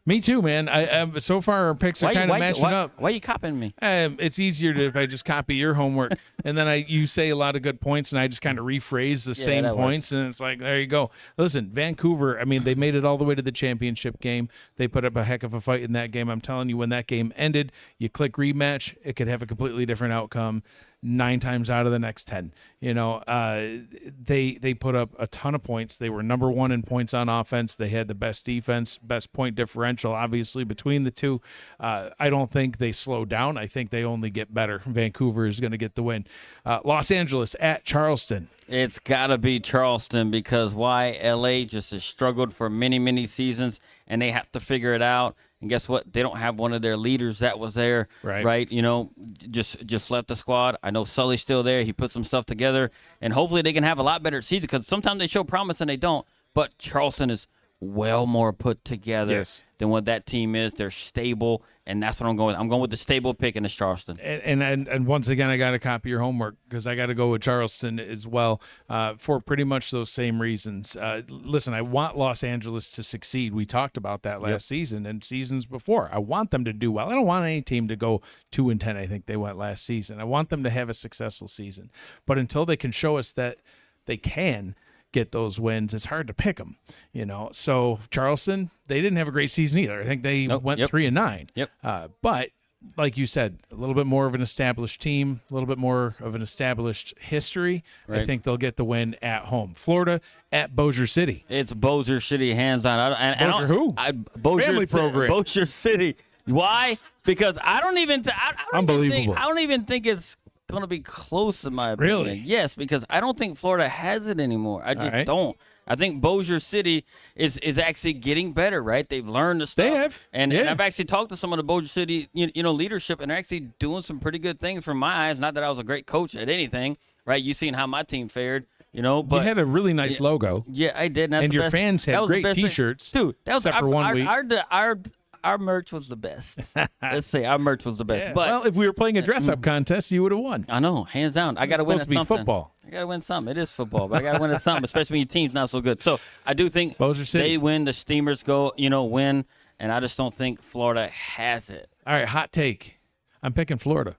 Me too, man. I so far our picks are kind of matching up. Why are you copying me? It's easier if I just copy your homework, and then you say a lot of good points, and I just kind of rephrase the same points, and it's like, there you go. Listen, Vancouver, I mean, they made it all the way to the championship game. They put up a heck of a fight in that game. I'm telling you, when that game ended, you click rematch, it could have a completely different outcome 9 times out of the next 10. You know, they put up a ton of points. They were number 1 in points on offense. They had the best defense, best point differential, obviously, between the two. I don't think they slow down. I think they only get better. Vancouver is going to get the win. Los Angeles at Charleston. It's got to be Charleston, because why? LA just has struggled for many, many seasons, and they have to figure it out. And guess what? They don't have one of their leaders that was there, right? You know, just left the squad. I know Sully's still there. He put some stuff together, and hopefully they can have a lot better season, because sometimes they show promise and they don't. But Charleston is well more put together than what that team is. They're stable, and that's what I'm going with. I'm going with the stable pick, and it's Charleston. And once again, I got to copy your homework, because I got to go with Charleston as well for pretty much those same reasons. Listen, I want Los Angeles to succeed. We talked about that last season and seasons before. I want them to do well. I don't want any team to go 2-10. I think they went last season. I want them to have a successful season. But until they can show us that they can get those wins, it's hard to pick them, you know. So Charleston, they didn't have a great season either. I think they went 3-9. But like you said, a little bit more of an established team, a little bit more of an established history. I think they'll get the win at home. Florida at Bossier City. It's Bossier City, hands down. Bossier who? Family program. Bossier City. Why? Because I don't even think it's going to be close, in my opinion. Really? Yes, because I don't think Florida has it anymore. I just don't. I think Bossier City is actually getting better, right? They've learned the stuff. They have. And I've actually talked to some of the Bossier City leadership, and they're actually doing some pretty good things from my eyes. Not that I was a great coach at anything, right? You've seen how my team fared. You know, but you had a really nice logo. Yeah, I did. And your fans had great T-shirts. Dude, that was except for 1 week. Our merch was the best. Let's say our merch was the best. Yeah. But well, if we were playing a dress-up contest, you would have won. I know, hands down. I got to win at something. Football. I got to win something. It is football, but I got to win at something, especially when your team's not so good. So I do think Bossier City. They win. The Steamers win, and I just don't think Florida has it. All right, hot take. I'm picking Florida.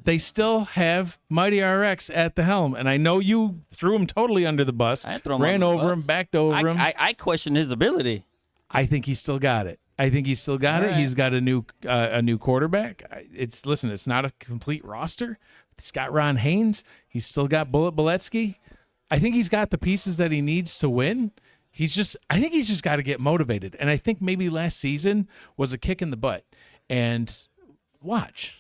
They still have Mighty RX at the helm, and I know you threw him totally under the bus. I threw him ran under the over bus. him, backed over him. I question his ability. I think he's still got it. All right. He's got a new quarterback. It's not a complete roster. He's got Ron Haynes. He's still got Bullet Boletsky. I think he's got the pieces that he needs to win. I think he's just got to get motivated. And I think maybe last season was a kick in the butt. And watch.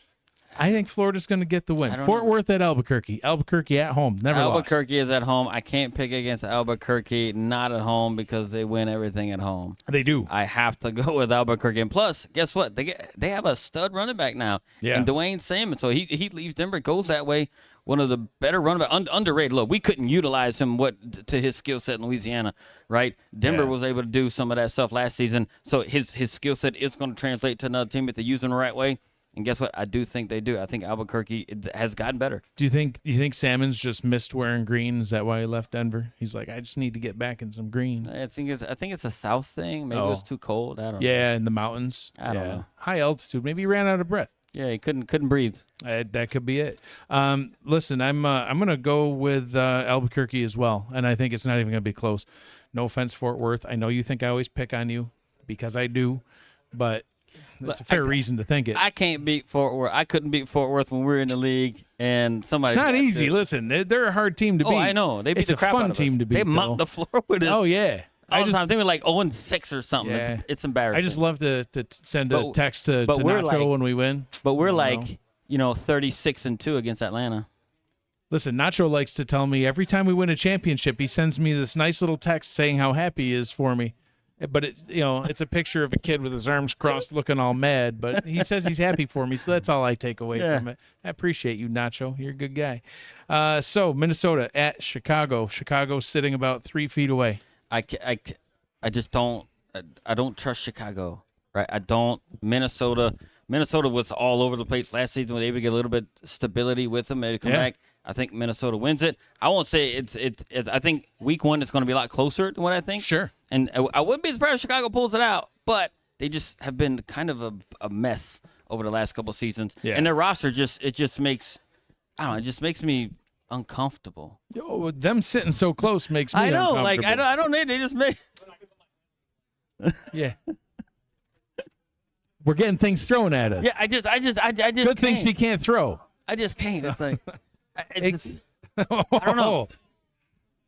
I think Florida's going to get the win. Fort Worth at Albuquerque. Albuquerque at home. Never lost. Albuquerque is at home. I can't pick against Albuquerque, not at home, because they win everything at home. They do. I have to go with Albuquerque. And plus, guess what? They have a stud running back now. Yeah. And Dwayne Salmon. So he leaves Denver, goes that way. One of the better running back, underrated. Look, we couldn't utilize him to his skill set in Louisiana, right? Denver was able to do some of that stuff last season. So his skill set is going to translate to another team if they use him the right way. And guess what? I do think they do. I think Albuquerque has gotten better. Do you think Salmon's just missed wearing green? Is that why he left Denver? He's like, I just need to get back in some green. I think it's a South thing. Maybe it was too cold. I don't know. Yeah, in the mountains. I don't know. High altitude. Maybe he ran out of breath. Yeah, he couldn't breathe. That could be it. Listen, I'm gonna go with Albuquerque as well, and I think it's not even gonna be close. No offense, Fort Worth. I know you think I always pick on you because I do, but that's a fair reason to think it. I can't beat Fort Worth. I couldn't beat Fort Worth when we were in the league, and somebody. It's not easy. Listen, they're a hard team to beat. Oh, I know. They beat the crap out of us. It's a fun team to beat. They mopped the floor with us. Oh yeah. They were like 0-6 or something. Yeah. It's embarrassing. I just love to send a text to Knoxville when we win. But we're 36-2 against Atlanta. Listen, Nacho likes to tell me every time we win a championship, he sends me this nice little text saying how happy he is for me. But it's a picture of a kid with his arms crossed, looking all mad. But he says he's happy for me, so that's all I take away from it. I appreciate you, Nacho. You're a good guy. So Minnesota at Chicago. Chicago sitting about 3 feet away. I just don't. I don't trust Chicago. Right? I don't. Minnesota was all over the place last season. When they able to get a little bit stability with them, they come back. I think Minnesota wins it. I won't say it's. I think week 1 is going to be a lot closer than what I think. Sure. And I wouldn't be surprised if Chicago pulls it out, but they just have been kind of a mess over the last couple of seasons. Yeah. And their roster just makes, I don't know, it just makes me uncomfortable. Yo, them sitting so close makes me I know, uncomfortable. like I don't need. They just make. Yeah. We're getting things thrown at us. Yeah, I just. Good can't. things you can't throw. I just can't. It's like. It's, I don't know.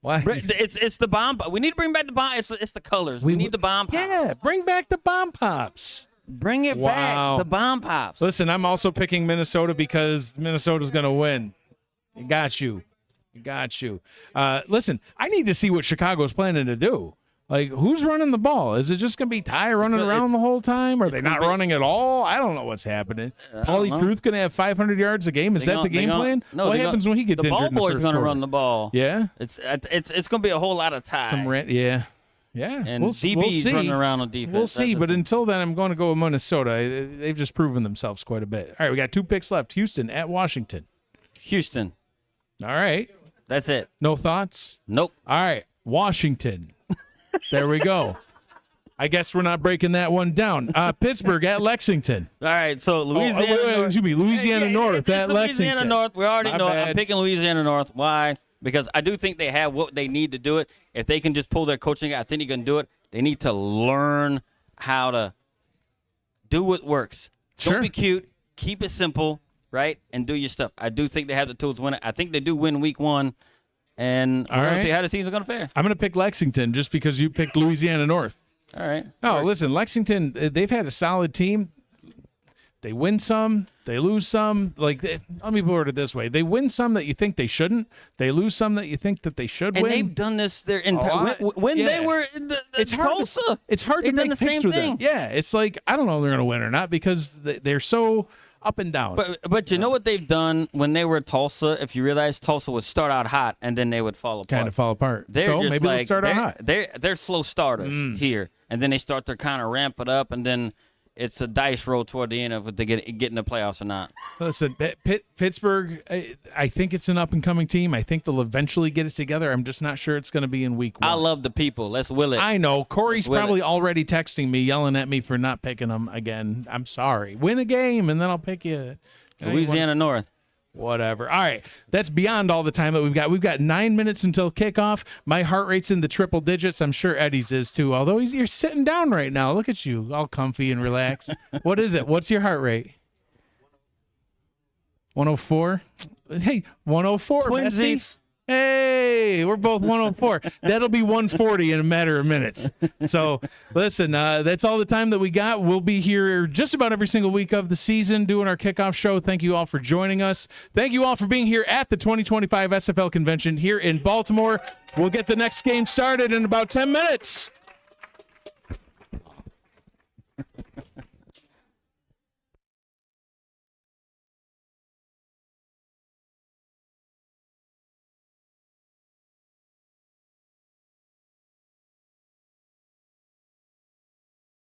Why? It's the bomb. We need to bring back the bomb. It's the colors. We need the bomb pops. Yeah, bring back the bomb pops. Bring it back. The bomb pops. Listen, I'm also picking Minnesota because Minnesota's going to win. You got you. Listen, I need to see what Chicago's planning to do. Like, who's running the ball? Is it just going to be Ty running around the whole time? Are they not running at all? I don't know what's happening. Paulie Truth going to have 500 yards a game? Is that the game plan? No, what happens when he gets injured? The ball boy's going to run the ball. Yeah? It's going to be a whole lot of Ty. Yeah. And we'll DB's see. running around on defense. We'll see, but until then, I'm going to go with Minnesota. They've just proven themselves quite a bit. All right, we got 2 picks left. Houston at Washington. Houston. All right. That's it. No thoughts? Nope. All right, Washington. There we go. I guess we're not breaking that one down. Pittsburgh at Lexington. All right, so Louisiana. Louisiana North at Lexington. Louisiana North. We already know. Bad. I'm picking Louisiana North. Why? Because I do think they have what they need to do it. If they can just pull their coaching, I think they can do it. They need to learn how to do what works. Sure. Don't be cute. Keep it simple, right? And do your stuff. I do think they have the tools to win it. I think they do win week 1. And we're going to see how the season's going to fare. I'm going to pick Lexington just because you picked Louisiana North. All right. No, listen, Lexington, they've had a solid team. They win some, they lose some. Let me put it this way. They win some that you think they shouldn't. They lose some that you think that they should win. And they've done this their entire when they were in it's hard Tulsa. It's hard to make the picks same with thing. them. Yeah, it's like, I don't know if they're going to win or not because they're so up and down. But you know what they've done when they were at Tulsa? If you realize Tulsa would start out hot and then they would fall apart. Kind of fall apart. So maybe they'll start out hot. They're slow starters here, and then they start to kind of ramp it up, and then it's a dice roll toward the end of if they get in the playoffs or not. Listen, Pittsburgh, I think it's an up-and-coming team. I think they'll eventually get it together. I'm just not sure it's going to be in week 1. I love the people. Let's will it. I know. Corey's probably already texting me, yelling at me for not picking them again. I'm sorry. Win a game, and then I'll pick you. Louisiana North. Whatever. All right. That's beyond all the time that we've got. We've got 9 minutes until kickoff. My heart rate's in the triple digits. I'm sure Eddie's is too, although you're sitting down right now. Look at you, all comfy and relaxed. What is it? What's your heart rate? 104? Hey, 104. Twinsies. Hey, we're both 104. That'll be 140 in a matter of minutes. So, listen, that's all the time that we got. We'll be here just about every single week of the season doing our kickoff show. Thank you all for joining us. Thank you all for being here at the 2025 SFL convention here in Baltimore. We'll get the next game started in about 10 minutes.